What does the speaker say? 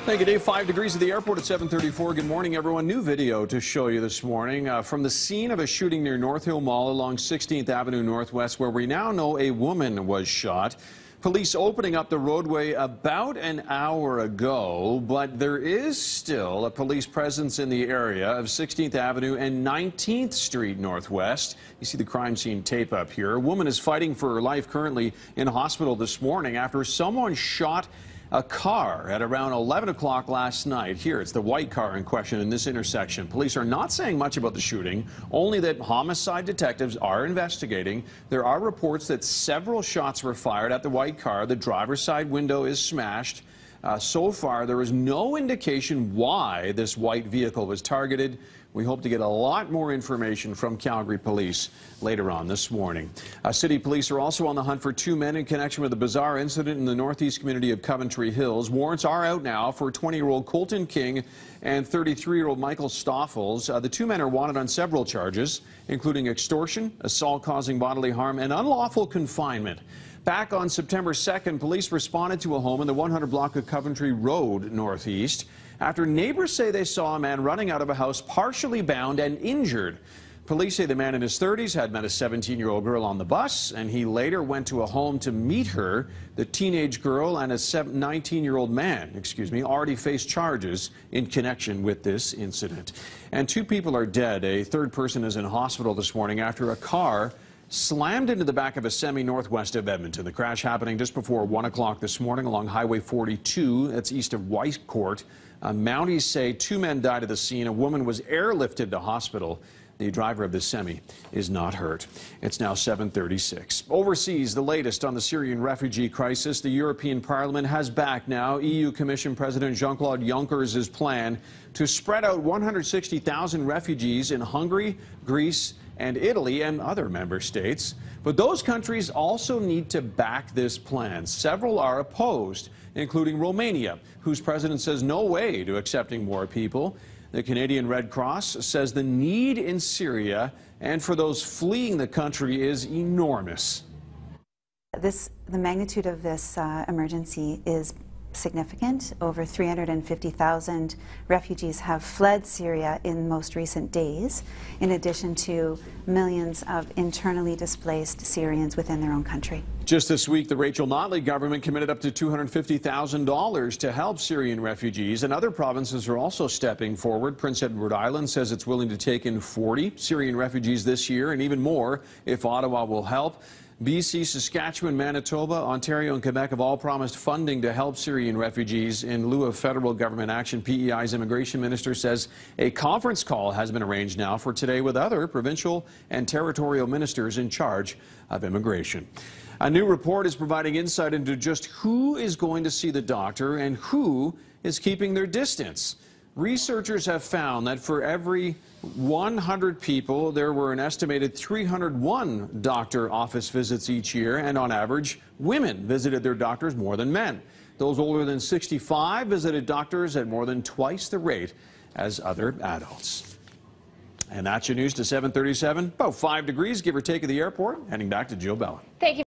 Thank you, Dave. 5 degrees at the airport at 7:34. Good morning, everyone. New video to show you this morning from the scene of a shooting near North Hill Mall along 16th Avenue Northwest, where we now know a woman was shot. Police opening up the roadway about an hour ago, but there is still a police presence in the area of 16th Avenue and 19th Street Northwest. You see the crime scene tape up here. A woman is fighting for her life currently in hospital this morning after someone shot a car at around 11 o'clock last night. Here, it's the white car in question in this intersection. Police are not saying much about the shooting, only that homicide detectives are investigating. There are reports that several shots were fired at the white car. The driver's side window is smashed. So far, there is no indication why this white vehicle was targeted. We hope to get a lot more information from Calgary Police later on this morning. City Police are also on the hunt for 2 men in connection with a bizarre incident in the northeast community of Coventry Hills. Warrants are out now for 20-year-old Colton King and 33-year-old Michael Stoffels. The 2 men are wanted on several charges, including extortion, assault causing bodily harm, and unlawful confinement. Back on September 2nd, police responded to a home in the 100 block of Coventry Road Northeast after neighbors say they saw a man running out of a house partially bound and injured. Police say the man in his 30s had met a 17-year-old girl on the bus, and he later went to a home to meet her. The teenage girl and a 19-year-old man, already face charges in connection with this incident. And 2 people are dead. A 3rd person is in hospital this morning after a car slammed into the back of a semi northwest of Edmonton. The crash happening just before 1 o'clock this morning along Highway 42. That's east of Whitecourt. Mounties say 2 men died at the scene. A woman was airlifted to hospital. The driver of the semi is not hurt. It's now 7:36. Overseas, the latest on the Syrian refugee crisis. The European Parliament has backed now EU Commission President Jean-Claude Juncker's plan to spread out 160,000 refugees in Hungary, Greece, and Italy and other member states. But those countries also need to back this plan. Several are opposed, including Romania, whose president says no way to accepting more people. The Canadian Red Cross says the need in Syria and for those fleeing the country is enormous. The magnitude of this emergency is significant. Over 350,000 refugees have fled Syria in most recent days, in addition to millions of internally displaced Syrians within their own country. Just this week, the Rachel Notley government committed up to $250,000 to help Syrian refugees, and other provinces are also stepping forward. Prince Edward Island says it's willing to take in 40 Syrian refugees this year, and even more if Ottawa will help. BC, Saskatchewan, Manitoba, Ontario, and Quebec have all promised funding to help Syrian refugees in lieu of federal government action. PEI's immigration minister says a conference call has been arranged now for today with other provincial and territorial ministers in charge of immigration. A new report is providing insight into just who is going to see the doctor and who is keeping their distance. Researchers have found that for every 100 people, there were an estimated 301 doctor office visits each year, and on average, women visited their doctors more than men. Those older than 65 visited doctors at more than twice the rate as other adults. And that's your news to 7:37. About 5 degrees, give or take, at the airport. Heading back to Jill Bellin. Thank you.